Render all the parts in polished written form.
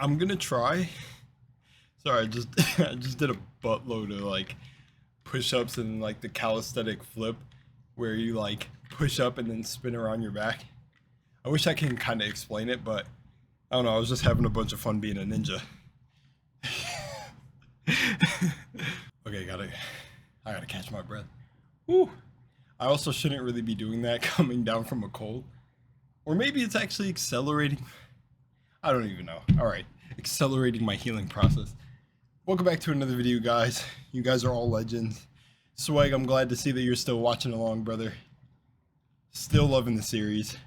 I'm gonna try. Sorry, I just I just did a buttload of like push-ups and like the calisthenic flip where you like push up and then spin around your back. I wish I can kind of explain it, but I don't know. I was just having a bunch of fun being a ninja. Okay, I gotta catch my breath. Woo. I also shouldn't really be doing that coming down from a cold. Or maybe it's actually accelerating. I don't even know. Alright, accelerating my healing process. Welcome back to another video, guys. You guys are all legends. Swag, I'm glad to see that you're still watching along, brother. Still loving the series.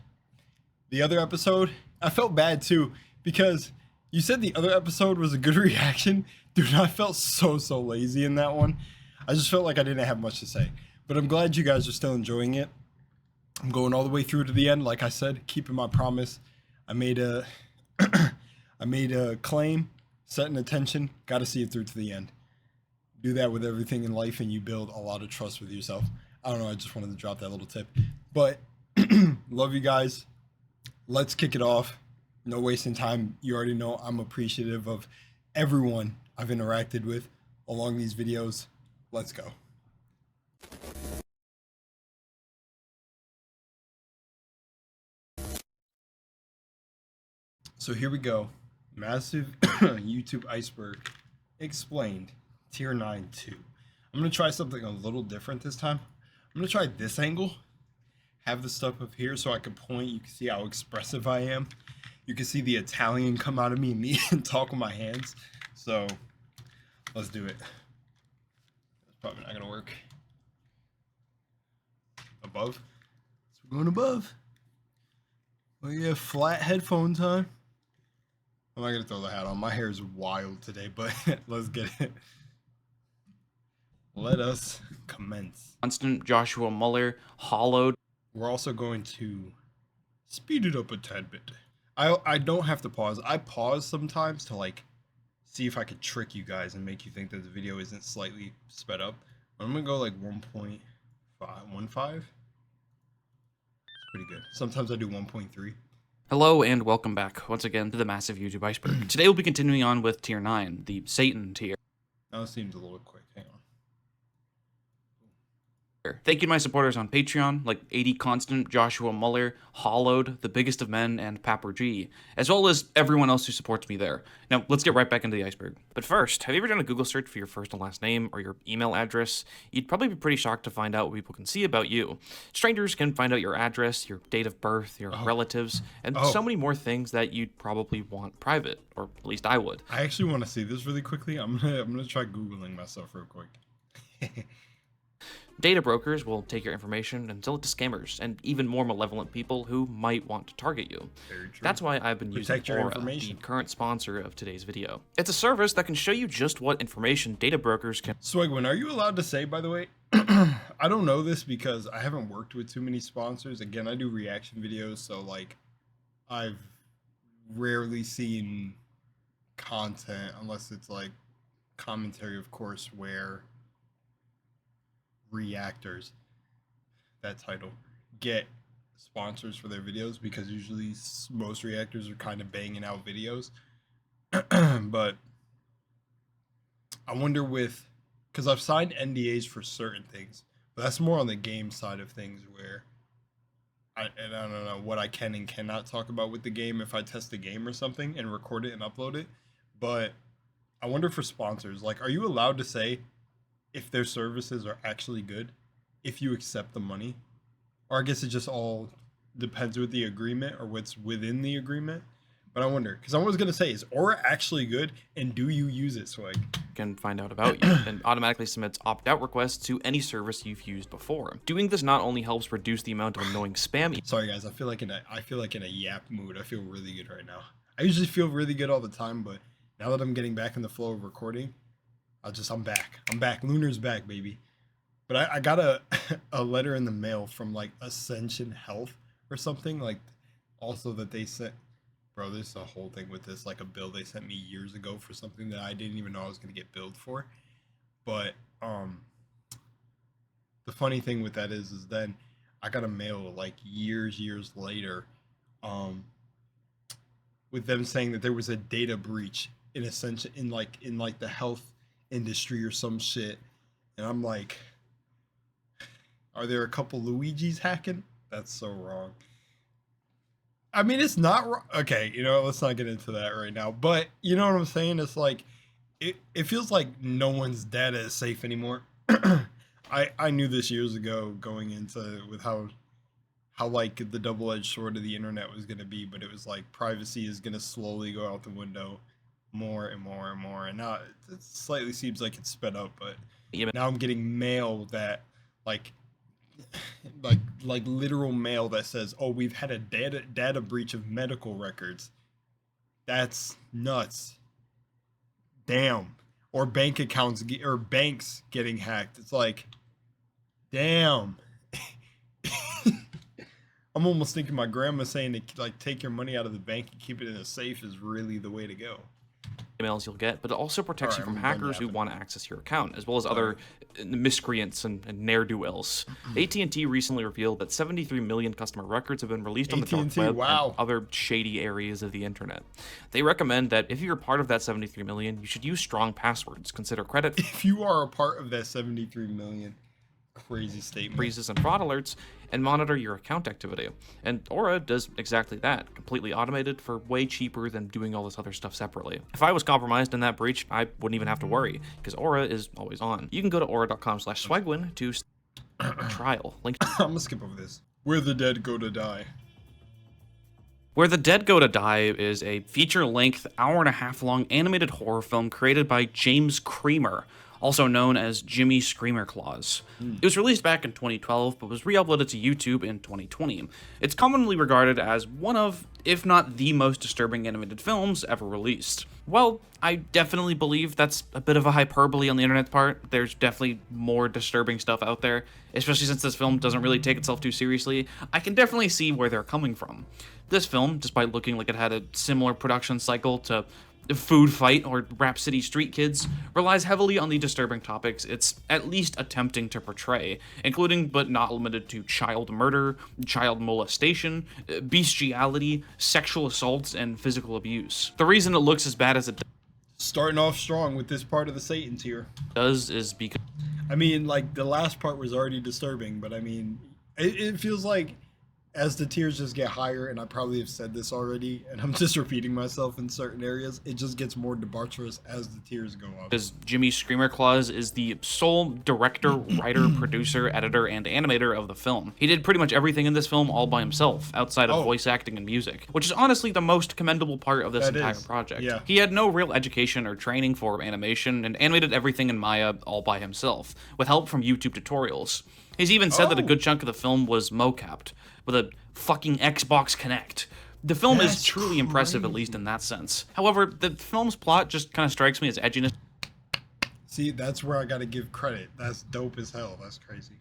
The other episode, I felt bad too, because you said the other episode was a good reaction. Dude, I felt so lazy in that one. I just felt like I didn't have much to say. But I'm glad you guys are still enjoying it. I'm going all the way through to the end, like I said, keeping my promise. I made a I made a claim, set an intention, gotta see it through to the end. Do that with everything in life and you build a lot of trust with yourself. I don't know, I just wanted to drop that little tip. But love you guys. Let's kick it off. No wasting time. You already know I'm appreciative of everyone I've interacted with along these videos. Let's go. So here we go. Massive YouTube Iceberg explained tier 9 2. I'm going to try something a little different this time. I'm going to try this angle. Have the stuff up here so I can point. You can see how expressive I am. You can see the Italian come out of me and talk with my hands. So let's do it. That's probably not going to work. Above. So we're going above. Oh yeah, flat headphones, huh? I'm not gonna throw the hat on. My hair is wild today, but let's get it. Let us commence. Constant Joshua Muller, hollowed. We're also going to speed it up a tad bit. I don't have to pause. I pause sometimes to like see if I could trick you guys and make you think that the video isn't slightly sped up. I'm gonna go like 1.15. It's pretty good. Sometimes I do 1.3. Hello and welcome back once again to the massive YouTube Iceberg. Today we'll be continuing on with tier 9, the Satan tier. That seems a little quick. Hang on. Thank you to my supporters on Patreon, like 80 Constant, Joshua Muller, Hollowed, The Biggest of Men, and Papper G, as well as everyone else who supports me there. Now, let's get right back into the iceberg. But first, have you ever done a Google search for your first and last name or your email address? You'd probably be pretty shocked to find out what people can see about you. Strangers can find out your address, your date of birth, your relatives, and so many more things that you'd probably want private, or at least I would. I actually want to see this really quickly. I'm gonna try Googling myself real quick. Data brokers will take your information and sell it to scammers and even more malevolent people who might want to target you. Very true. That's why I've been using Aura, the current sponsor of today's video. It's a service that can show you just what information data brokers can. Swagwin, are you allowed to say, by the way? I don't know this because I haven't worked with too many sponsors. Again, I do reaction videos, so like I've rarely seen content unless it's like commentary, of course, where reactors, that title, get sponsors for their videos, because usually most reactors are kind of banging out videos. But I wonder because I've signed NDAs for certain things, but that's more on the game side of things, where I don't know what I can and cannot talk about with the game if I test the game or something and record it and upload it. But I wonder for sponsors, like, are you allowed to say if their services are actually good, if you accept the money? Or I guess it just all depends with the agreement or what's within the agreement. But I wonder, because I was going to say, is Aura actually good, and do you use it, Swag? Can find out about you and automatically submits opt-out requests to any service you've used before. Doing this not only helps reduce the amount of annoying spam. Sorry guys, I feel like in a yap mood. I feel really good right now. I usually feel really good all the time, but now that I'm getting back in the flow of recording, I'm back. I'm back. Lunar's back, baby. But I got a letter in the mail from like Ascension Health or something, like, also that they sent. Bro, there's a whole thing with this, like a bill they sent me years ago for something that I didn't even know I was gonna get billed for. But the funny thing with that is then I got a mail like years later, with with them saying that there was a data breach in a sense in like the health industry or some shit. And I'm like, are there a couple Luigis hacking? That's so wrong. I mean, it's not wrong. Okay, you know, let's not get into that right now. But you know what I'm saying? It's like, it feels like no one's data is safe anymore. I knew this years ago going into with how like the double-edged sword of the internet was going to be, but it was like privacy is going to slowly go out the window more and more and more. And now it slightly seems like it's sped up, but now I'm getting mail that like literal mail that says, "Oh, we've had a data breach of medical records." That's nuts. Damn. Or bank accounts or banks getting hacked. It's like, damn. I'm almost thinking my grandma saying to like take your money out of the bank and keep it in a safe is really the way to go. Emails you'll get, but it also protects you from hackers who want to access your account, as well as other miscreants and ne'er-do-wells. AT&T recently revealed that 73 million customer records have been released on the dark web and other shady areas of the internet. They recommend that if you're part of that 73 million, you should use strong passwords, consider credit if you are a part of that 73 million. Crazy statement. Freezes and fraud alerts, and monitor your account activity. And Aura does exactly that, completely automated for way cheaper than doing all this other stuff separately. If I was compromised in that breach, I wouldn't even have to worry, because Aura is always on. You can go to aura.com/swagwin to trial. Link. I'm gonna skip over this. Where the Dead Go to Die. Where the Dead Go to Die is a feature-length, hour-and-a-half-long animated horror film created by James Creamer, also known as Jimmy Screamer Claus. It was released back in 2012, but was re-uploaded to YouTube in 2020. It's commonly regarded as one of, if not the most disturbing animated films ever released. Well, I definitely believe that's a bit of a hyperbole on the internet's part. There's definitely more disturbing stuff out there, especially since this film doesn't really take itself too seriously. I can definitely see where they're coming from. This film, despite looking like it had a similar production cycle to Food Fight or Rap City Street Kids, relies heavily on the disturbing topics it's at least attempting to portray, including but not limited to child murder, child molestation, bestiality, sexual assaults, and physical abuse. The reason it looks as bad as it does, starting off strong with this part of the Satan tier, is because, I mean, like, the last part was already disturbing, but I mean, it feels like as the tiers just get higher, and I probably have said this already, and I'm just repeating myself in certain areas, it just gets more debaucherous as the tiers go up. Because Jimmy Screamer Claus is the sole director, writer, producer, editor, and animator of the film. He did pretty much everything in this film all by himself, outside of voice acting and music, which is honestly the most commendable part of this entire project. Yeah. He had no real education or training for animation, and animated everything in Maya all by himself, with help from YouTube tutorials. He's even said that a good chunk of the film was mocapped, with a fucking Xbox Kinect. The film is truly impressive, at least in that sense. However, the film's plot just kind of strikes me as edginess. See, that's where I gotta give credit. That's dope as hell. That's crazy.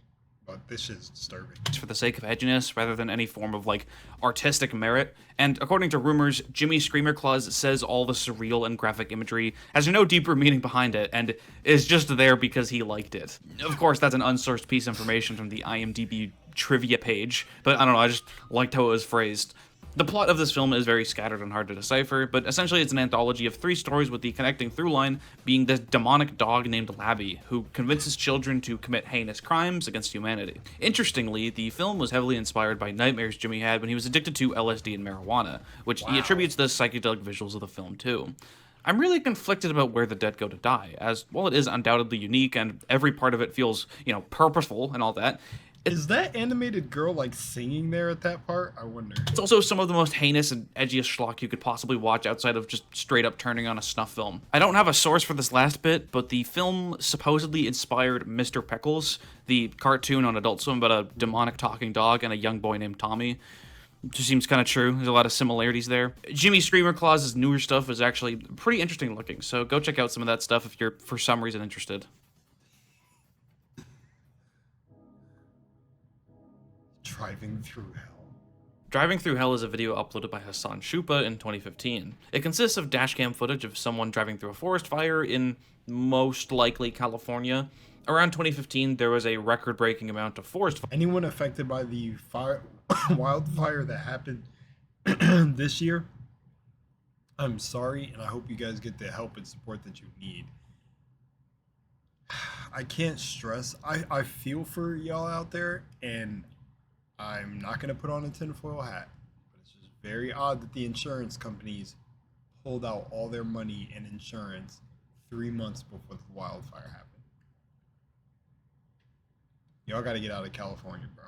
But this shit's disturbing. For the sake of edginess, rather than any form of, like, artistic merit. And according to rumors, Jimmy Screamer Claus says all the surreal and graphic imagery has no deeper meaning behind it, and is just there because he liked it. Of course, that's an unsourced piece of information from the IMDb trivia page, but I don't know, I just liked how it was phrased. The plot of this film is very scattered and hard to decipher, but essentially it's an anthology of 3 stories with the connecting through line being this demonic dog named Labby, who convinces children to commit heinous crimes against humanity. Interestingly, the film was heavily inspired by nightmares Jimmy had when he was addicted to LSD and marijuana, which he attributes the psychedelic visuals of the film to. I'm really conflicted about Where the Dead Go to Die, as while it is undoubtedly unique and every part of it feels, you know, purposeful and all that, is that animated girl, like, singing there at that part? I wonder. It's also some of the most heinous and edgiest schlock you could possibly watch outside of just straight up turning on a snuff film. I don't have a source for this last bit, but the film supposedly inspired Mr. Peckles, the cartoon on Adult Swim about a demonic talking dog and a young boy named Tommy. It just seems kind of true. There's a lot of similarities there. Jimmy Screamer Claus's newer stuff is actually pretty interesting looking, so go check out some of that stuff if you're for some reason interested. Driving Through Hell. Driving Through Hell is a video uploaded by Hassan Shupa in 2015. It consists of dashcam footage of someone driving through a forest fire in most likely California. Around 2015, there was a record-breaking amount of forest fire. Anyone affected by the wildfire that happened this year? I'm sorry, and I hope you guys get the help and support that you need. I can't stress. I feel for y'all out there, and I'm not going to put on a tinfoil hat, but it's just very odd that the insurance companies pulled out all their money in insurance 3 months before the wildfire happened. Y'all got to get out of California, bro.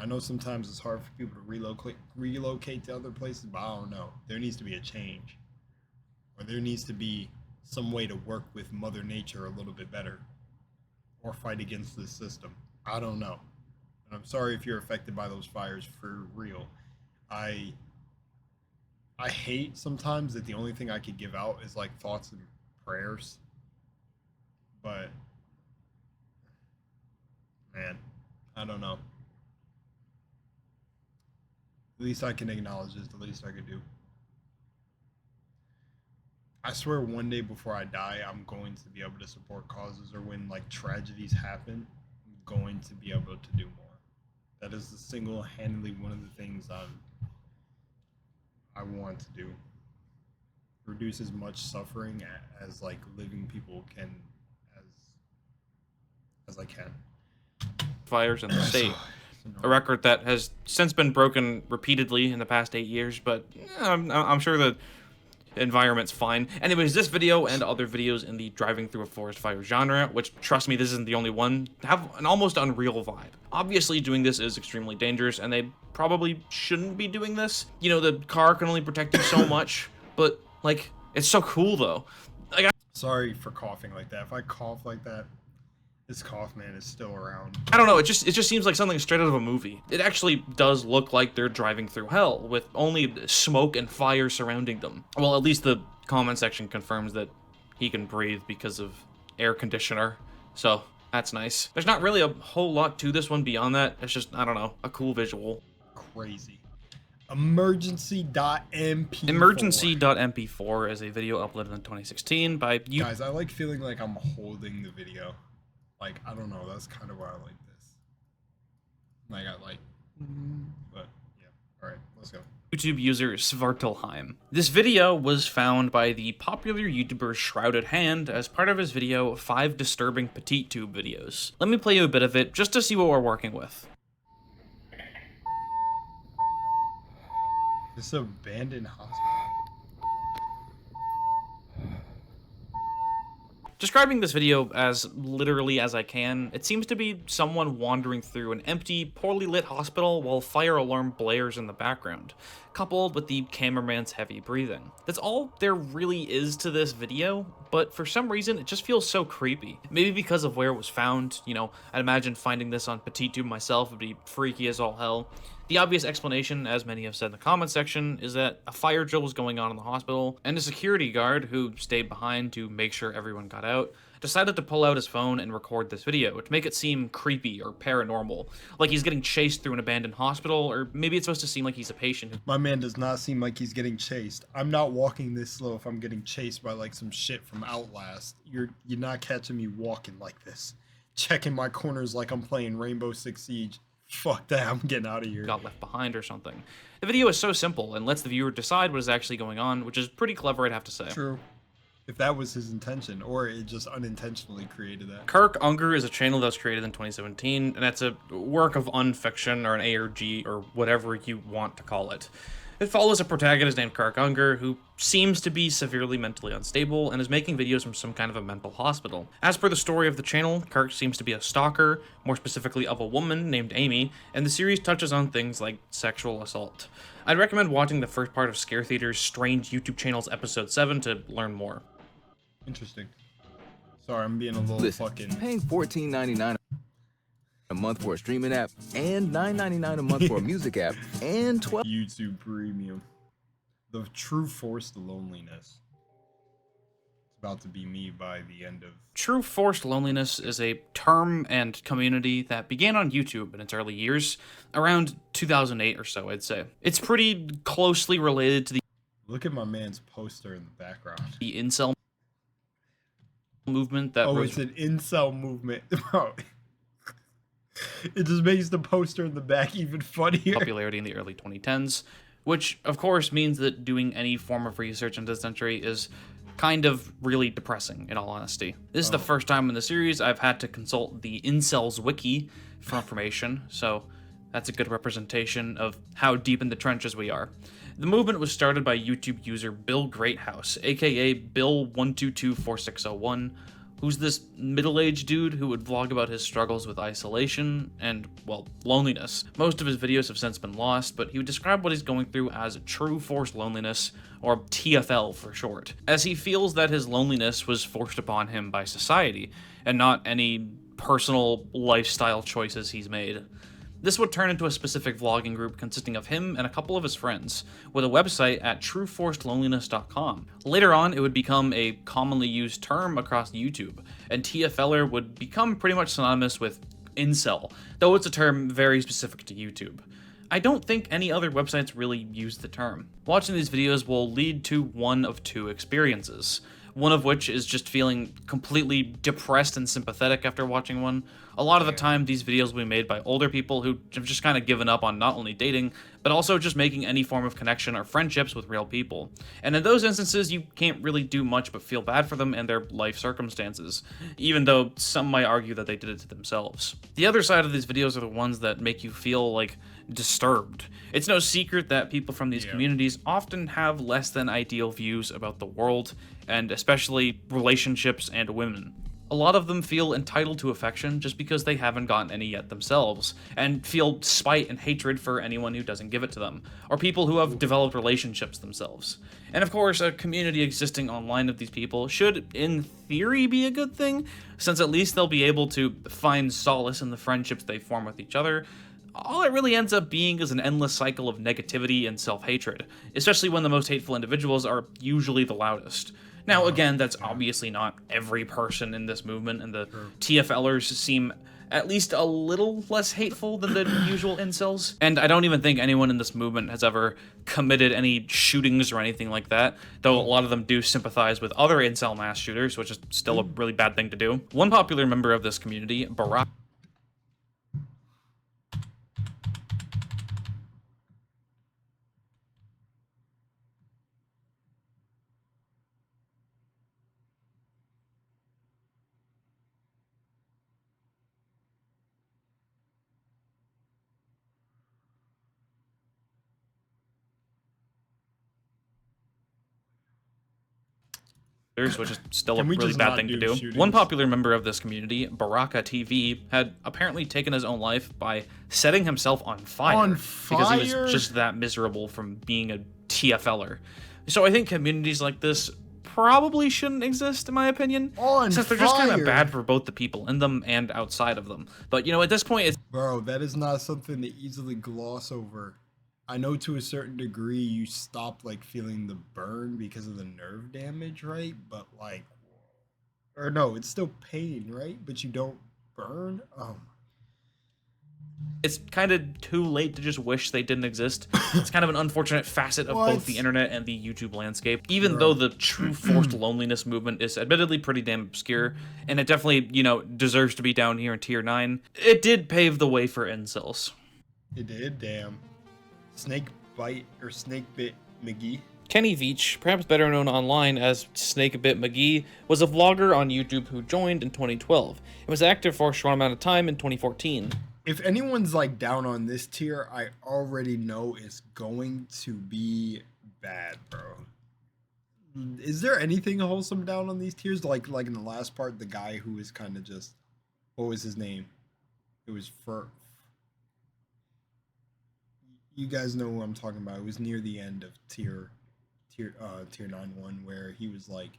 I know sometimes it's hard for people to relocate to other places, but I don't know. There needs to be a change. Or there needs to be some way to work with Mother Nature a little bit better. Or fight against this system. I don't know. And I'm sorry if you're affected by those fires, for real. I hate sometimes that the only thing I could give out is like thoughts and prayers. But man, I don't know. The least I can acknowledge is the least I could do. I swear one day before I die, I'm going to be able to support causes, or when like tragedies happen, I'm going to be able to do more. That is the single-handedly one of the things I want to do. Reduce as much suffering as like living people can, as I can. Fires in the state. A record that has since been broken repeatedly in the past 8 years, but I'm sure the environment's fine. Anyways, this video and other videos in the driving through a forest fire genre, which, trust me, this isn't the only one, have an almost unreal vibe. Obviously, doing this is extremely dangerous, and they probably shouldn't be doing this. You know, the car can only protect you so much, but, like, it's so cool, though. Like, sorry for coughing like that. If I cough like that, this cough man is still around. I don't know, it just seems like something straight out of a movie. It actually does look like they're driving through hell, with only smoke and fire surrounding them. Well, at least the comment section confirms that he can breathe because of air conditioner, so that's nice. There's not really a whole lot to this one beyond that. It's just, I don't know, a cool visual. Crazy. Emergency.mp4. Emergency.mp4 is a video uploaded in 2016 by you. Guys, I like feeling like I'm holding the video. Like, I don't know, that's kind of why I like this. Like, but yeah. Alright, let's go. YouTube user Svartalheim. This video was found by the popular YouTuber Shrouded Hand as part of his video 5 Disturbing Petit Tube videos. Let me play you a bit of it just to see what we're working with. This abandoned hospital. Describing this video as literally as I can, it seems to be someone wandering through an empty, poorly lit hospital while fire alarm blares in the background, coupled with the cameraman's heavy breathing. That's all there really is to this video, but for some reason it just feels so creepy. Maybe because of where it was found, you know, I'd imagine finding this on PetitTube myself would be freaky as all hell. The obvious explanation, as many have said in the comment section, is that a fire drill was going on in the hospital, and a security guard, who stayed behind to make sure everyone got out, decided to pull out his phone and record this video to make it seem creepy or paranormal, like he's getting chased through an abandoned hospital, or maybe it's supposed to seem like he's a patient. My man does not seem like he's getting chased. I'm not walking this slow if I'm getting chased by like some shit from Outlast. You're not catching me walking like this. Checking my corners like I'm playing Rainbow Six Siege. Fuck that, I'm getting out of here. Got left behind or something. The video is so simple and lets the viewer decide what is actually going on, which is pretty clever, I'd have to say. True. If that was his intention, or it just unintentionally created that. Kirk, Unger is a channel that was created in 2017, and that's a work of unfiction, or an ARG, or whatever you want to call it. It follows a protagonist named Kirk Unger, who seems to be severely mentally unstable and is making videos from some kind of a mental hospital. As per the story of the channel, Kirk seems to be a stalker, more specifically of a woman named Amy, and the series touches on things like sexual assault. I'd recommend watching the first part of Scare Theater's Strange YouTube Channel's episode 7 to learn more. Interesting. Sorry, I'm being a little fucking... Paying $14.99 a month for a streaming app, and $9.99 a month for a music app, and YouTube Premium. The true forced loneliness. It's about to be me by the end of... True forced loneliness is a term and community that began on YouTube in its early years, around 2008 or so, I'd say. It's pretty closely related to the... Look at my man's poster in the background. The incel movement that... Oh, it's an incel movement. Bro. It just makes the poster in the back even funnier. Popularity in the early 2010s, which of course means that doing any form of research into this century is kind of really depressing, in all honesty. This is the first time in the series I've had to consult the Incels wiki for information, so that's a good representation of how deep in the trenches we are. The movement was started by YouTube user Bill Greathouse, aka Bill1224601, who's this middle-aged dude who would vlog about his struggles with isolation and, well, loneliness. Most of his videos have since been lost, but he would describe what he's going through as true forced loneliness, or TFL for short, as he feels that his loneliness was forced upon him by society, and not any personal lifestyle choices he's made. This would turn into a specific vlogging group consisting of him and a couple of his friends, with a website at trueforcedloneliness.com. Later on, it would become a commonly used term across YouTube, and TFLer would become pretty much synonymous with incel, though it's a term very specific to YouTube. I don't think any other websites really use the term. Watching these videos will lead to one of two experiences. One of which is just feeling completely depressed and sympathetic after watching one. A lot of the time, these videos will be made by older people who have just kind of given up on not only dating, but also just making any form of connection or friendships with real people. And in those instances, you can't really do much but feel bad for them and their life circumstances, even though some might argue that they did it to themselves. The other side of these videos are the ones that make you feel, like, disturbed. It's no secret that people from these communities often have less than ideal views about the world, and especially relationships and women. A lot of them feel entitled to affection just because they haven't gotten any yet themselves, and feel spite and hatred for anyone who doesn't give it to them, or people who have developed relationships themselves. And of course, a community existing online of these people should, in theory, be a good thing, since at least they'll be able to find solace in the friendships they form with each other. All it really ends up being is an endless cycle of negativity and self-hatred, especially when the most hateful individuals are usually the loudest. Now, again, that's obviously not every person in this movement, and the TFLers seem at least a little less hateful than the usual incels. And I don't even think anyone in this movement has ever committed any shootings or anything like that, though a lot of them do sympathize with other incel mass shooters, which is still a really bad thing to do. One popular member of this community, Barack, which is still a really bad thing to do. Shootings? One popular member of this community, Baraka TV, had apparently taken his own life by setting himself on fire. Because he was just that miserable from being a TFLer. So I think communities like this probably shouldn't exist, in my opinion, since they're just kind of bad for both the people in them and outside of them. But, you know, at this point, it's... Bro, that is not something to easily gloss over. I know to a certain degree you stop, like, feeling the burn because of the nerve damage, right? But, like, or no, it's still pain, right? But you don't burn? Oh. It's kind of too late to just wish they didn't exist. It's kind of an unfortunate facet of both the internet and the YouTube landscape. Even though the true forced loneliness movement is admittedly pretty damn obscure, and it definitely, you know, deserves to be down here in tier 9, it did pave the way for incels. It did, damn. Snake Bit McGee. Kenny Veach, perhaps better known online as Snake Bit McGee, was a vlogger on YouTube who joined in 2012 and was active for a short amount of time in 2014. If anyone's like down on this tier, I already know it's going to be bad, bro. Is there anything wholesome down on these tiers? Like in the last part, the guy who was kind of just, what was his name? It was for. You guys know who I'm talking about. It was near the end of tier 9-1 where he was like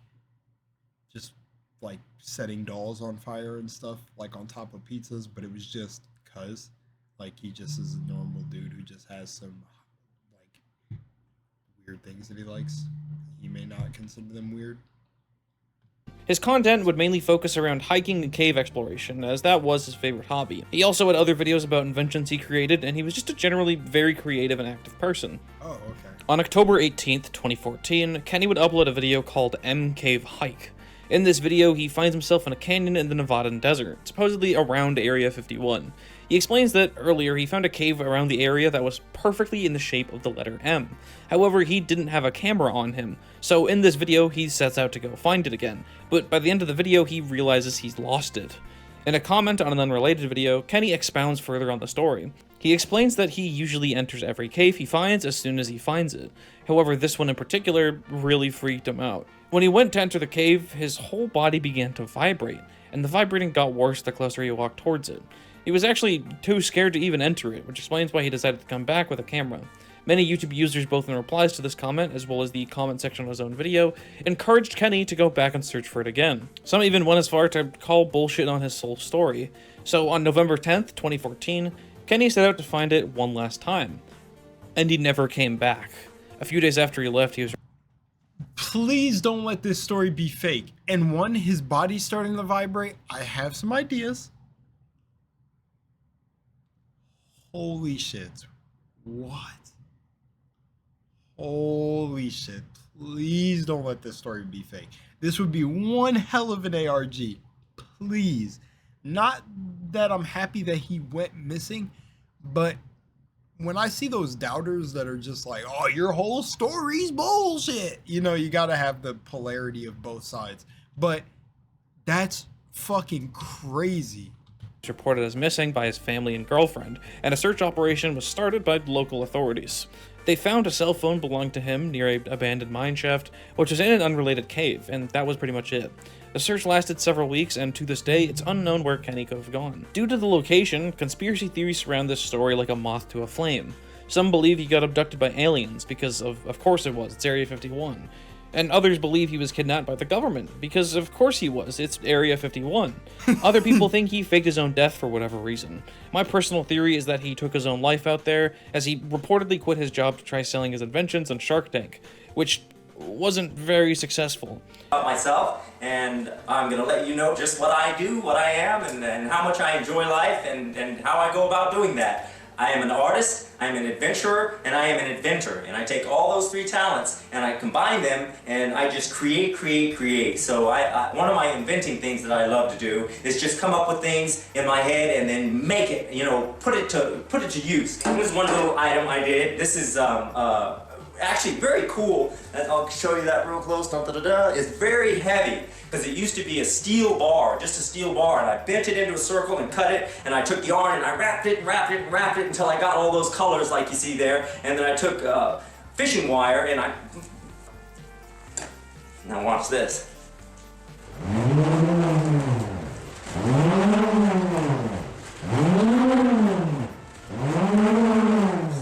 just like setting dolls on fire and stuff like on top of pizzas, but it was just cuz like he just is a normal dude who just has some like weird things that he likes. He may not consider them weird. His content would mainly focus around hiking and cave exploration, as that was his favorite hobby. He also had other videos about inventions he created, and he was just a generally very creative and active person. Oh, okay. On October 18th, 2014, Kenny would upload a video called M Cave Hike. In this video, he finds himself in a canyon in the Nevadan desert, supposedly around Area 51. He explains that earlier he found a cave around the area that was perfectly in the shape of the letter M. However, he didn't have a camera on him, so in this video he sets out to go find it again, but by the end of the video he realizes he's lost it. In a comment on an unrelated video, Kenny expounds further on the story. He explains that he usually enters every cave he finds as soon as he finds it. However, this one in particular really freaked him out. When he went to enter the cave, his whole body began to vibrate, and the vibrating got worse the closer he walked towards it. He was actually too scared to even enter it, which explains why he decided to come back with a camera. Many YouTube users, both in replies to this comment as well as the comment section of his own video, encouraged Kenny to go back and search for it again. Some even went as far to call bullshit on his whole story. So on November 10th, 2014, Kenny set out to find it one last time. And he never came back. A few days after he left, he was... Please don't let this story be fake. And one, his body's starting to vibrate. I have some ideas. Holy shit. What? Holy shit. Please don't let this story be fake. This would be one hell of an ARG. Please. Not that I'm happy that he went missing, but when I see those doubters that are just like, oh, your whole story's bullshit. You know, you gotta have the polarity of both sides. But that's fucking crazy. Reported as missing by his family and girlfriend, and a search operation was started by local authorities. They found a cell phone belonging to him near an abandoned mineshaft, which was in an unrelated cave, and that was pretty much it. The search lasted several weeks, and to this day, it's unknown where Kenny could have gone. Due to the location, conspiracy theories surround this story like a moth to a flame. Some believe he got abducted by aliens, because of course it was, it's Area 51. And others believe he was kidnapped by the government, because of course he was, it's Area 51. Other people think he faked his own death for whatever reason. My personal theory is that he took his own life out there, as he reportedly quit his job to try selling his inventions on Shark Tank, which wasn't very successful. About myself, and I'm gonna let you know just what I do, what I am, and how much I enjoy life, and how I go about doing that. I am an artist, I am an adventurer, and I am an inventor. And I take all those three talents and I combine them and I just create. So one of my inventing things that I love to do is just come up with things in my head and then make it, you know, put it to use. Here's one little item I did. This is actually very cool. I'll show you that real close. It's very heavy because it used to be a steel bar, just a steel bar, and I bent it into a circle and cut it, and I took yarn and I wrapped it until I got all those colors like you see there, and then I took fishing wire and I... Now watch this.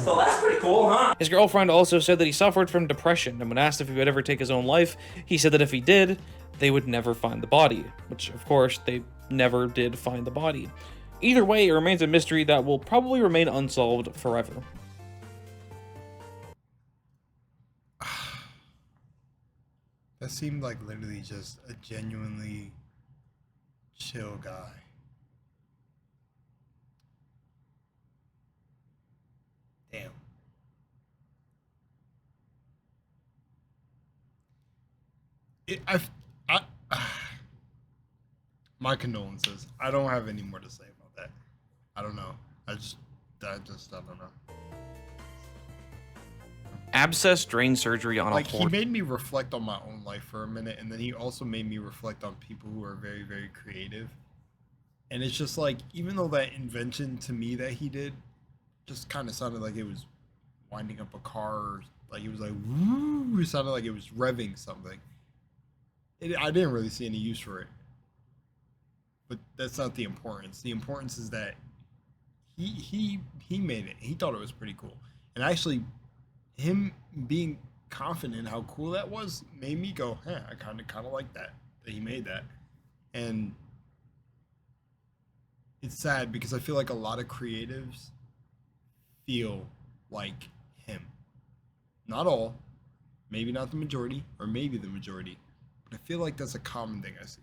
So that's pretty cool, huh? His girlfriend also said that he suffered from depression, and when asked if he would ever take his own life, he said that if he did, they would never find the body, which of course they never did find the body. Either way, it remains a mystery that will probably remain unsolved forever. That seemed like literally just a genuinely chill guy. Damn. My condolences. I don't have any more to say about that. I don't know. I don't know. Abscess drain surgery on a He made me reflect on my own life for a minute, and then he also made me reflect on people who are very, very creative. And it's just like, even though that invention to me that he did just kind of sounded like it was winding up a car, or like it was like, woo, it sounded like it was revving something. I didn't really see any use for it. But that's not the importance. The importance is that he made it. He thought it was pretty cool. And actually, him being confident in how cool that was made me go, I kind of like that he made that. And it's sad because I feel like a lot of creatives feel like him. Not all, maybe not the majority, or maybe the majority, but I feel like that's a common thing I see.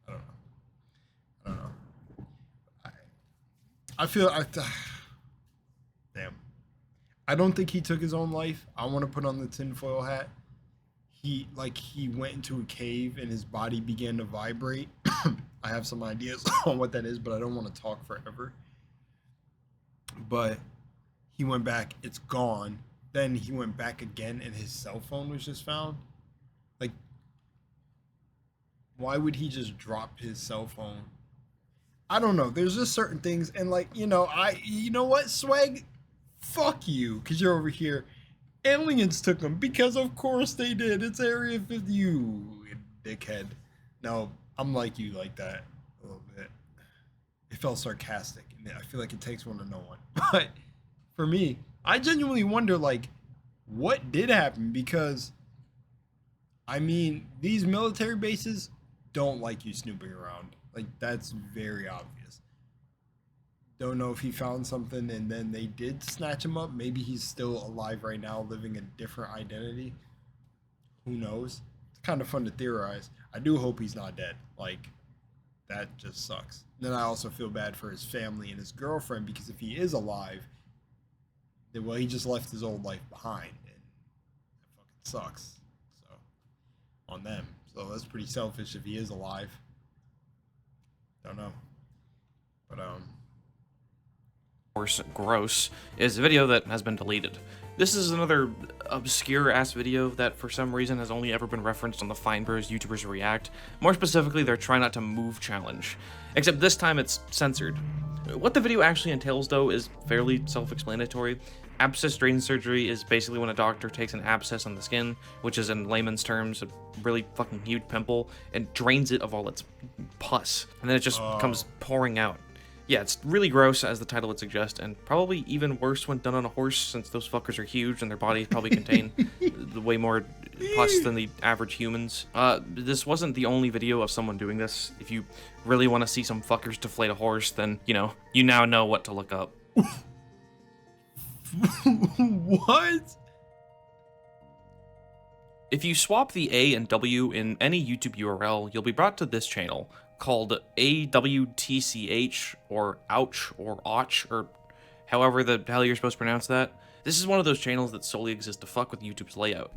I don't know. I feel damn. I don't think he took his own life. I want to put on the tinfoil hat. He went into a cave and his body began to vibrate. I have some ideas on what that is, but I don't want to talk forever. But he went back, it's gone. Then he went back again and his cell phone was just found. Like, why would he just drop his cell phone? I don't know. There's just certain things, and like, you know what, Swag? Fuck you, because you're over here. Aliens took them, because of course they did. It's Area 50, you dickhead. No, I'm like you like that a little bit. It felt sarcastic, and I feel like it takes one to know one. But for me, I genuinely wonder, like, what did happen? Because, I mean, these military bases don't like you snooping around. Like, that's very obvious. Don't know if he found something and then they did snatch him up. Maybe he's still alive right now, living a different identity. Who knows? It's kind of fun to theorize. I do hope he's not dead. Like, that just sucks. Then I also feel bad for his family and his girlfriend, because if he is alive, then, well, he just left his old life behind, and that fucking sucks. So, on them. So that's pretty selfish if he is alive. Don't know. But, course, gross, is a video that has been deleted. This is another obscure-ass video that for some reason has only ever been referenced on the Fine Bros YouTubers React. More specifically, their Try Not to Move challenge. Except this time it's censored. What the video actually entails, though, is fairly self-explanatory. Abscess drain surgery is basically when a doctor takes an abscess on the skin, which is in layman's terms a really fucking huge pimple, and drains it of all its pus, and then it just comes pouring out. Yeah, it's really gross, as the title would suggest, and probably even worse when done on a horse, since those fuckers are huge and their bodies probably contain way more pus than the average humans. This wasn't the only video of someone doing this. If you really want to see some fuckers deflate a horse, then, you now know what to look up. what? If you swap the A and W in any YouTube URL, you'll be brought to this channel, called AWTCH, or Awtch, or Awtch, or however the hell you're supposed to pronounce that. This is one of those channels that solely exist to fuck with YouTube's layout.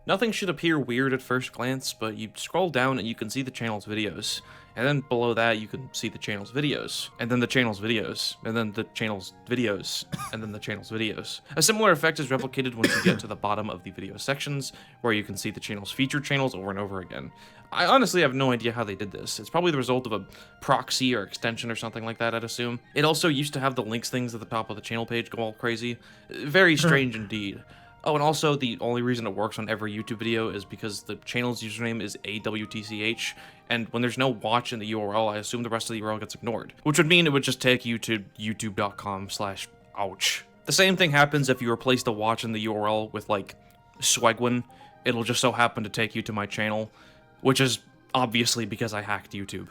Nothing should appear weird at first glance, but you scroll down and you can see the channel's videos. And then below that, you can see the channel's videos. And then the channel's videos. And then the channel's videos. And then the channel's videos. A similar effect is replicated once you get to the bottom of the video sections, where you can see the channel's featured channels over and over again. I honestly have no idea how they did this. It's probably the result of a proxy or extension or something like that, I'd assume. It also used to have the links things at the top of the channel page go all crazy. Very strange indeed. Oh, and also, the only reason it works on every YouTube video is because the channel's username is AWTCH, and when there's no watch in the URL, I assume the rest of the URL gets ignored. Which would mean it would just take you to youtube.com/ouch. The same thing happens if you replace the watch in the URL with, like, Swegwin. It'll just so happen to take you to my channel, which is obviously because I hacked YouTube.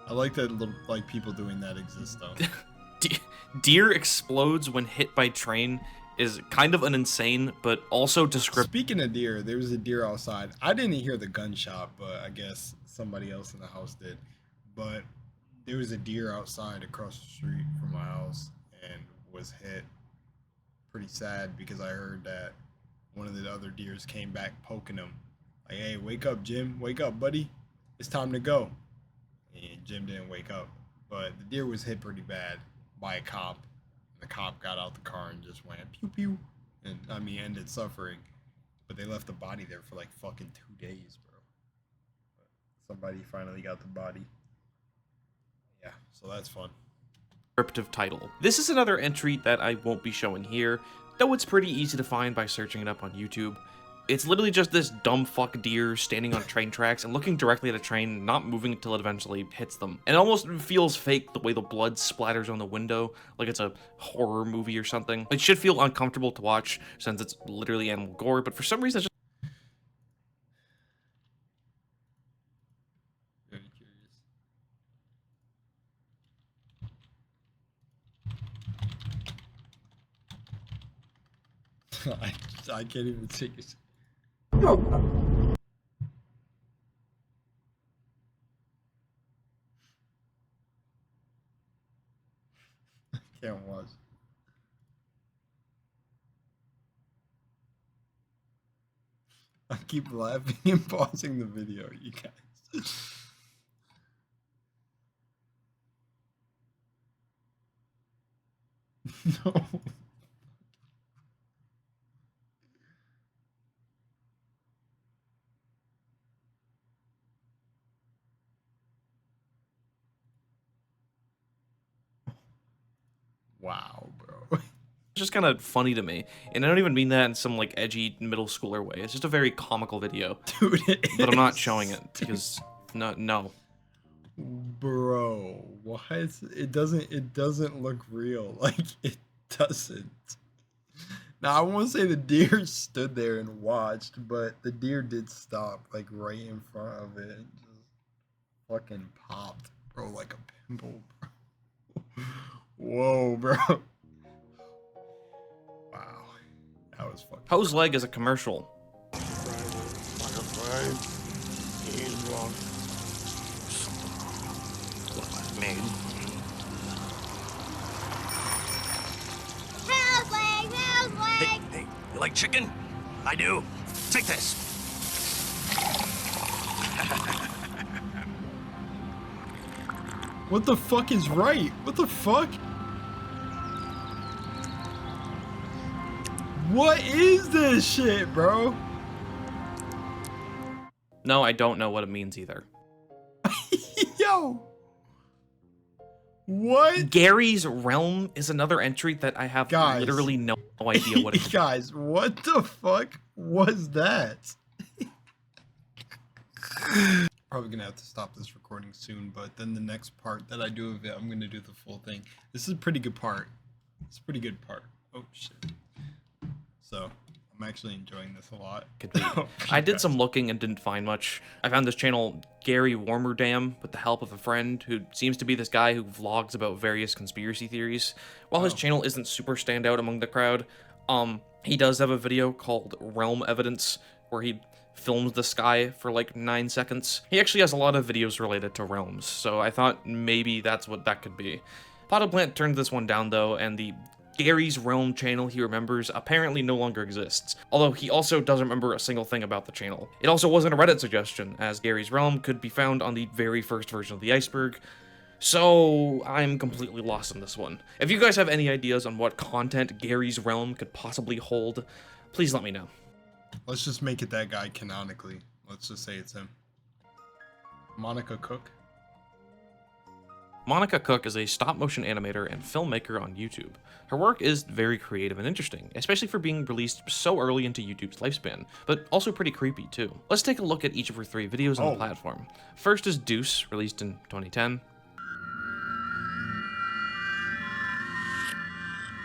I like that like people doing that exist, though. Deer explodes when hit by train is kind of an insane, but also descriptive. Speaking of deer, there was a deer outside. I didn't hear the gunshot, but I guess somebody else in the house did. But there was a deer outside across the street from my house and was hit. Pretty sad, because I heard that one of the other deers came back poking him. Like, hey, wake up, Jim. Wake up, buddy. It's time to go. And Jim didn't wake up. But the deer was hit pretty bad by a cop. The cop got out the car and just went pew pew, and ended suffering. But they left the body there for like fucking 2 days, bro. But somebody finally got the body. Yeah, so that's fun. Descriptive title. This is another entry that I won't be showing here, though it's pretty easy to find by searching it up on YouTube. It's literally just this dumb fuck deer standing on train tracks and looking directly at a train, not moving until it eventually hits them. And it almost feels fake the way the blood splatters on the window, like it's a horror movie or something. It should feel uncomfortable to watch, since it's literally animal gore, but for some reason it's just Very curious. I can't even take it. I can't watch. I keep laughing and pausing the video, you guys. No. Wow, bro. It's just kind of funny to me, and I don't even mean that in some like edgy middle schooler way. It's just a very comical video, Dude, but I'm not showing it because no. Bro, what? It doesn't look real. Like, it doesn't. Now, I won't say the deer stood there and watched, but the deer did stop, like, right in front of it and just fucking popped, bro, like a pimple, bro. Whoa, bro. Wow. That was fucking... Poe's leg is a commercial. Hey, you like chicken? I do. Take this. What the fuck is right? What the fuck? What is this shit, bro? No, I don't know what it means either. Yo. What? Gary's Realm is another entry that I have Guys. literally no idea what it is. Guys, what the fuck was that? Probably gonna have to stop this recording soon, but then the next part that I do of it, I'm gonna do the full thing. This is a pretty good part. It's a pretty good part. Oh shit. So I'm actually enjoying this a lot. Could be. I did some looking and didn't find much. I found this channel, Gary Warmerdam, with the help of a friend who seems to be this guy who vlogs about various conspiracy theories. While his channel isn't super standout among the crowd, he does have a video called Realm Evidence, where he films the sky for like 9 seconds. He actually has a lot of videos related to realms, so I thought maybe that's what that could be. Potted Plant turned this one down though, and the Gary's Realm channel he remembers apparently no longer exists, although he also doesn't remember a single thing about the channel. It also wasn't a Reddit suggestion, as Gary's Realm could be found on the very first version of the Iceberg, so I'm completely lost on this one. If you guys have any ideas on what content Gary's Realm could possibly hold, please let me know. Let's just make it that guy canonically. Let's just say it's him. Monica Cook. Monica Cook is a stop-motion animator and filmmaker on YouTube. Her work is very creative and interesting, especially for being released so early into YouTube's lifespan, but also pretty creepy too. Let's take a look at each of her 3 videos on the platform. First is Deuce, released in 2010.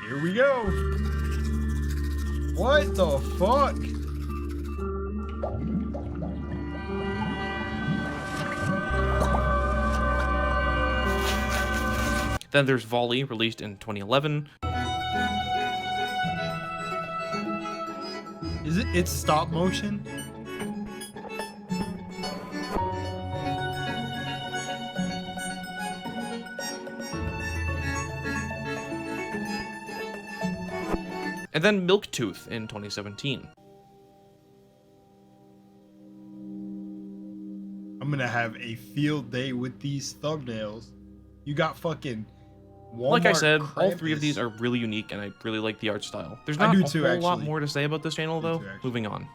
Here we go. What the fuck? Then there's Volley, released in 2011. Is it? It's stop motion? And then Milktooth in 2017. I'm gonna have a field day with these thumbnails. You got fucking Walmart Like I said, all 3 of Krampus. these are really unique, and I really like the art style. There's I not do a too, whole lot actually. more to say about this channel, Me though. too, actually. Moving on.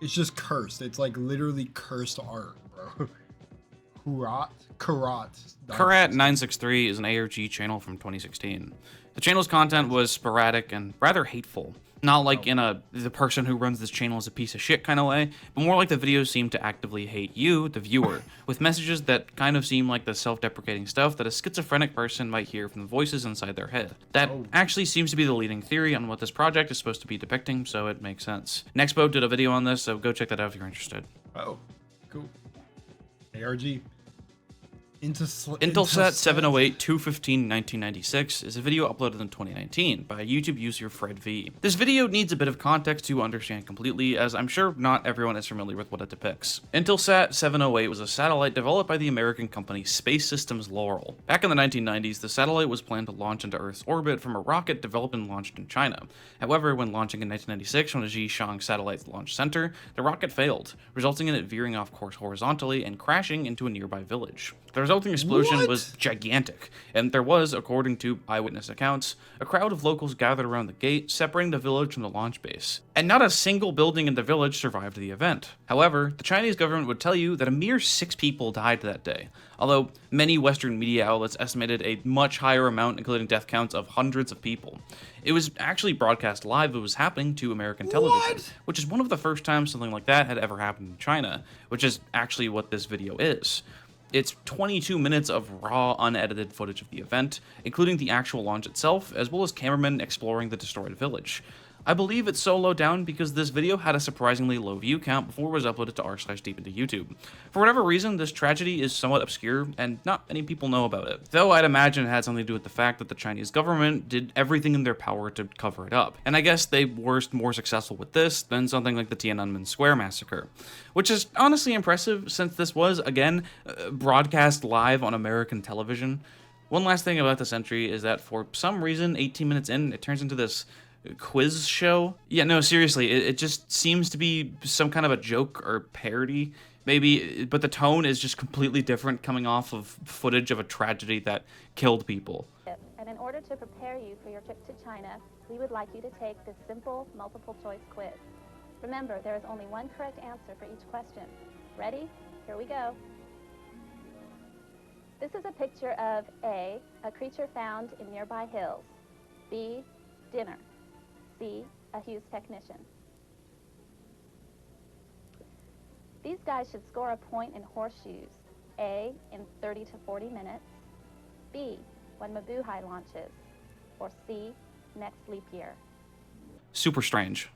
It's just cursed. It's like literally cursed art, bro. Kurat. Kurat963 is an ARG channel from 2016. The channel's content was sporadic and rather hateful. Not like in the person who runs this channel is a piece of shit kind of way, but more like the videos seem to actively hate you, the viewer, with messages that kind of seem like the self-deprecating stuff that a schizophrenic person might hear from the voices inside their head. That actually seems to be the leading theory on what this project is supposed to be depicting, so it makes sense. Nextbo did a video on this, so go check that out if you're interested. Oh, cool. ARG. Intelsat 708-215-1996 is a video uploaded in 2019 by a YouTube user Fred V. This video needs a bit of context to understand completely, as I'm sure not everyone is familiar with what it depicts. Intelsat 708 was a satellite developed by the American company Space Systems Laurel. Back in the 1990s, the satellite was planned to launch into Earth's orbit from a rocket developed and launched in China. However, when launching in 1996 from the Zhishang Satellite Launch Center, the rocket failed, resulting in it veering off course horizontally and crashing into a nearby village. The resulting explosion was gigantic, and there was, according to eyewitness accounts, a crowd of locals gathered around the gate, separating the village from the launch base. And not a single building in the village survived the event. However, the Chinese government would tell you that a mere 6 people died that day, although many Western media outlets estimated a much higher amount, including death counts of hundreds of people. It was actually broadcast live as it was happening to American television, which is one of the first times something like that had ever happened in China, which is actually what this video is. It's 22 minutes of raw, unedited footage of the event, including the actual launch itself, as well as cameramen exploring the destroyed village. I believe it's so low down because this video had a surprisingly low view count before it was uploaded to r/deep into YouTube. For whatever reason, this tragedy is somewhat obscure, and not many people know about it. Though I'd imagine it had something to do with the fact that the Chinese government did everything in their power to cover it up. And I guess they were more successful with this than something like the Tiananmen Square massacre. Which is honestly impressive, since this was, again, broadcast live on American television. One last thing about this entry is that for some reason, 18 minutes in, it turns into this quiz show. Yeah, no, seriously, it just seems to be some kind of a joke or parody, maybe, but the tone is just completely different, coming off of footage of a tragedy that killed people. And in order to prepare you for your trip to China, we would like you to take this simple multiple-choice quiz. Remember, there is only one correct answer for each question. Ready? Here we go. This is a picture of A, a creature found in nearby hills. B, dinner. C, a Hughes technician. These guys should score a point in horseshoes. A, in 30 to 40 minutes. B, when Mabuhay launches. Or C, next leap year. Super strange.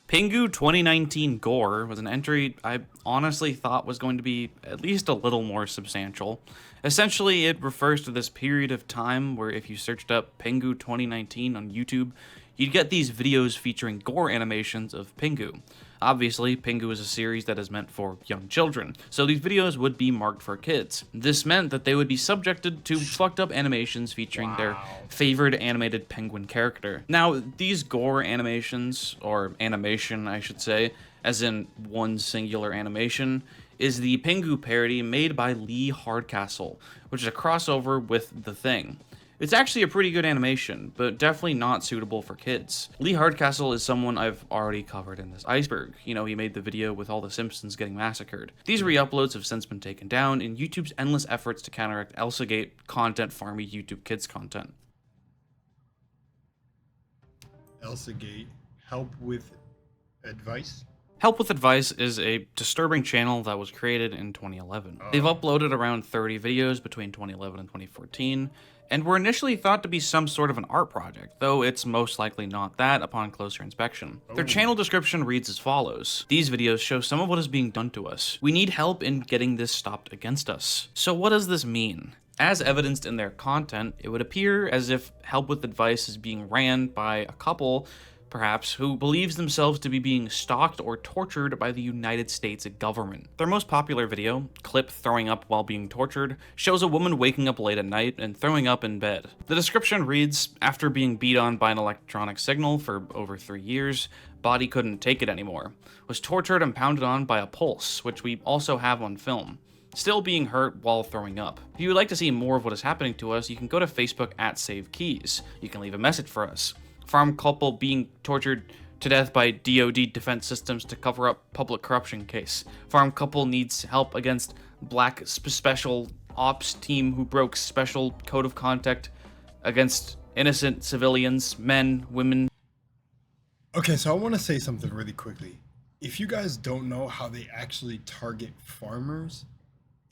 Pingu 2019 Gore was an entry I honestly thought was going to be at least a little more substantial. Essentially, it refers to this period of time where if you searched up Pingu 2019 on YouTube, you'd get these videos featuring gore animations of Pingu. Obviously, Pingu is a series that is meant for young children, so these videos would be marked for kids. This meant that they would be subjected to fucked up animations featuring their favorite animated penguin character. Now, these gore animations, or animation I should say, as in one singular animation, is the Pingu parody made by Lee Hardcastle, which is a crossover with The Thing. It's actually a pretty good animation, but definitely not suitable for kids. Lee Hardcastle is someone I've already covered in this Iceberg. You know, he made the video with all the Simpsons getting massacred. These re-uploads have since been taken down in YouTube's endless efforts to counteract Elsagate content farmy YouTube kids content. Elsagate, help with advice? Help with Advice is a disturbing channel that was created in 2011. They've uploaded around 30 videos between 2011 and 2014, and were initially thought to be some sort of an art project, though it's most likely not that upon closer inspection. Their channel description reads as follows: "These videos show some of what is being done to us. We need help in getting this stopped against us." So what does this mean? As evidenced in their content, it would appear as if Help with Advice is being ran by a couple, perhaps, who believes themselves to be being stalked or tortured by the United States government. Their most popular video, Clip Throwing Up While Being Tortured, shows a woman waking up late at night and throwing up in bed. The description reads, "After being beat on by an electronic signal for over 3 years, body couldn't take it anymore. Was tortured and pounded on by a pulse, which we also have on film. Still being hurt while throwing up." If you would like to see more of what is happening to us, you can go to Facebook @SaveKeys. You can leave a message for us. Farm couple being tortured to death by DoD defense systems to cover up public corruption case. Farm couple needs help against black special ops team who broke special code of conduct against innocent civilians, men, women. Okay, so I want to say something really quickly. If you guys don't know how they actually target farmers,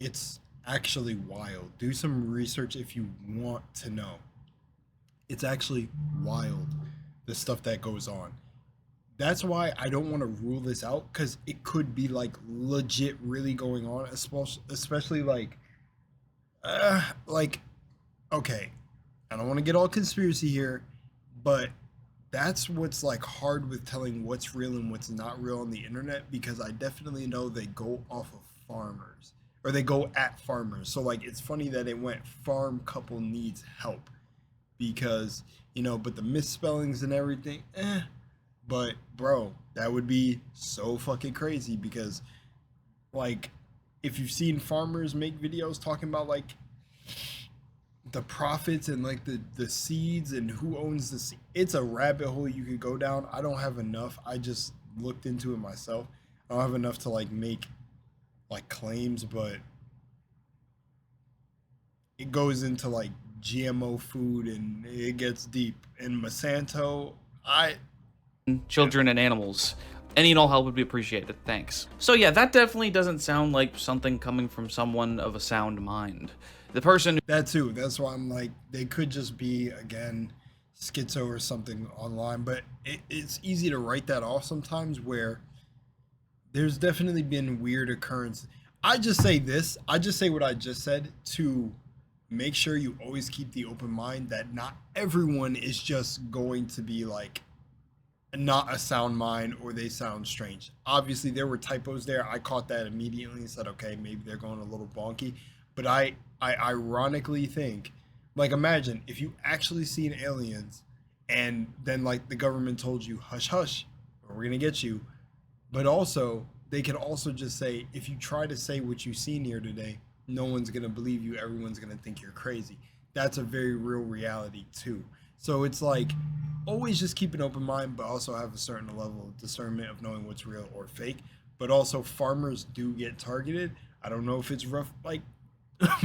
it's actually wild. Do some research if you want to know. It's actually wild, the stuff that goes on. that's why I don't want to rule this out, because it could be like legit really going on, especially like okay, I don't want to get all conspiracy here, but that's what's like hard with telling what's real and what's not real on the internet, because I definitely know they go off of farmers, or they go at farmers. So like, it's funny that it went farm couple needs help, because, you know, but the misspellings and everything, but bro, that would be so fucking crazy, because like, if you've seen farmers make videos talking about like the profits and like the seeds and who owns the seed, it's a rabbit hole you could go down. I don't have enough. I just looked into it myself. I don't have enough to like make like claims, but it goes into like GMO food and it gets deep. And Monsanto, children and animals. Any and all help would be appreciated. Thanks. So yeah, that definitely doesn't sound like something coming from someone of a sound mind. The person... That too. That's why I'm like, they could just be, again, schizo or something online. But it's easy to write that off sometimes, where there's definitely been weird occurrences. I just say this. I just say what I just said to make sure you always keep the open mind that not everyone is just going to be like not a sound mind, or they sound strange. Obviously, there were typos there. I caught that immediately and said, okay, maybe they're going a little bonky. But I ironically think, like, imagine if you actually seen aliens and then like the government told you, hush, hush, or we're going to get you. But also, they could also just say, if you try to say what you've seen here today, no one's going to believe you. Everyone's going to think you're crazy. That's a very real reality too. So it's like, always just keep an open mind, but also have a certain level of discernment of knowing what's real or fake. But also, farmers do get targeted. I don't know if it's rough, like,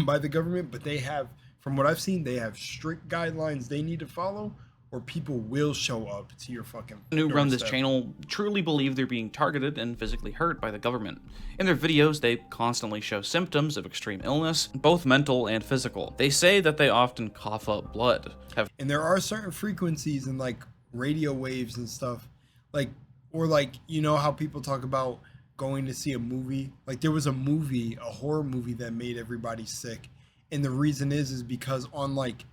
by the government, but they have, from what I've seen, they have strict guidelines they need to follow, or people will show up to your fucking who run this doorstep. channel truly believe they're being targeted and physically hurt by the government. In their videos, they constantly show symptoms of extreme illness, both mental and physical. They say that they often cough up blood, And there are certain frequencies and like radio waves and stuff, like, or like, you know how people talk about going to see a movie, like there was a movie, a horror movie that made everybody sick, and the reason is because on like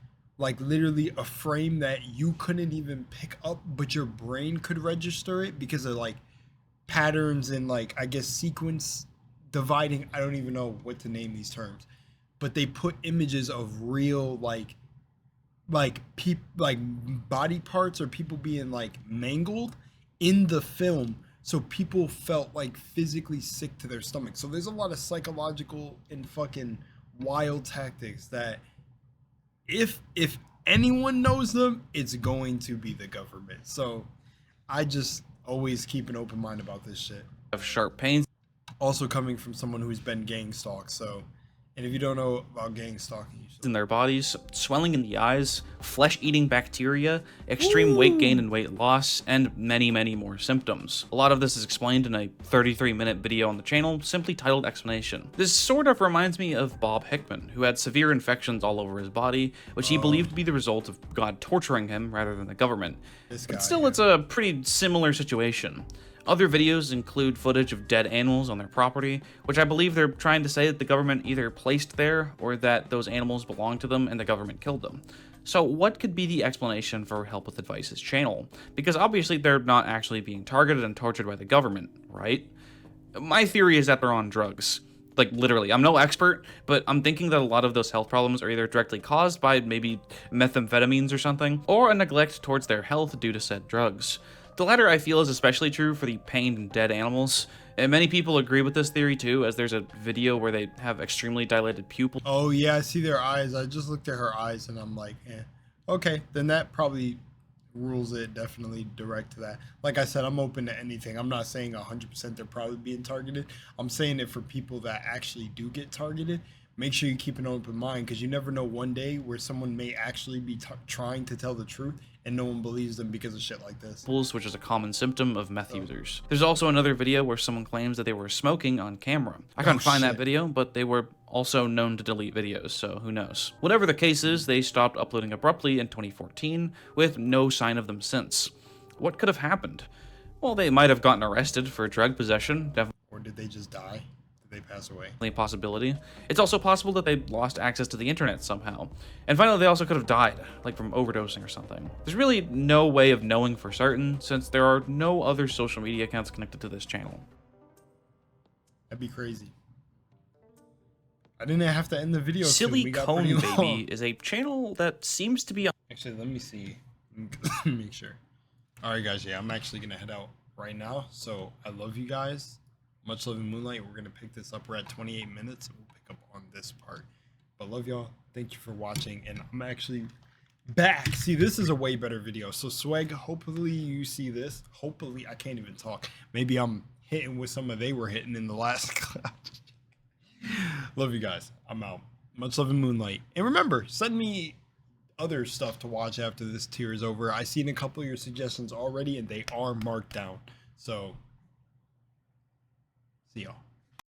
literally a frame that you couldn't even pick up, but your brain could register it because of like patterns and like, I guess, sequence dividing. I don't even know what to name these terms, but they put images of real like body parts or people being like mangled in the film, so people felt like physically sick to their stomach. So there's a lot of psychological and fucking wild tactics that if anyone knows them, it's going to be the government. So I just always keep an open mind about this shit. have sharp pains Also coming from someone who's been gang stalked, so, and if you don't know about gang stalking, you should. in their bodies, swelling in the eyes, flesh-eating bacteria, extreme weight gain and weight loss, and many, many more symptoms. A lot of this is explained in a 33-minute video on the channel, simply titled Explanation. This sort of reminds me of Bob Hickman, who had severe infections all over his body, which he believed to be the result of God torturing him rather than the government. But still, it's a pretty similar situation. Other videos include footage of dead animals on their property, which I believe they're trying to say that the government either placed there or that those animals belong to them and the government killed them. So what could be the explanation for Help with Advice's channel? Because obviously they're not actually being targeted and tortured by the government, right? My theory is that they're on drugs. Like, literally, I'm no expert, but I'm thinking that a lot of those health problems are either directly caused by maybe methamphetamines or something, or a neglect towards their health due to said drugs. The latter, I feel, is especially true for the pained and dead animals, and many people agree with this theory too, as there's a video where they have extremely dilated pupils. Oh yeah, I see their eyes. I just looked at her eyes and I'm like, okay, then that probably rules it definitely direct to that. Like I said, I'm open to anything. I'm not saying 100% they're probably being targeted. I'm saying it for people that actually do get targeted. Make sure you keep an open mind, because you never know one day where someone may actually be trying to tell the truth and no one believes them because of shit like this. Which is a common symptom of meth users. There's also another video where someone claims that they were smoking on camera. I couldn't find that video, but they were also known to delete videos, so who knows. Whatever the case is, they stopped uploading abruptly in 2014 with no sign of them since. What could have happened? Well, they might have gotten arrested for drug possession. Definitely Or did they just die? Did they pass away? a possibility. It's also possible that they lost access to the internet somehow. And finally, they also could have died, like from overdosing or something. There's really no way of knowing for certain, since there are no other social media accounts connected to this channel. That'd be crazy. I didn't have to end the video soon. Silly We got Cone pretty Baby long. is a channel that seems to be on. Actually, let me see. Let me make sure. All right, guys. Yeah, I'm actually gonna head out right now. So I love you guys. Much love in Moonlight. We're gonna pick this up. We're at 28 minutes. We'll pick up on this part. But love y'all. Thank you for watching. And I'm actually back. See, this is a way better video. So Swag, hopefully you see this. Hopefully, I can't even talk. Maybe I'm hitting with some of they were hitting in the last class. Love you guys. I'm out. Much love in Moonlight. And remember, send me other stuff to watch after this tier is over. I've seen a couple of your suggestions already, and they are marked down. So, see y'all.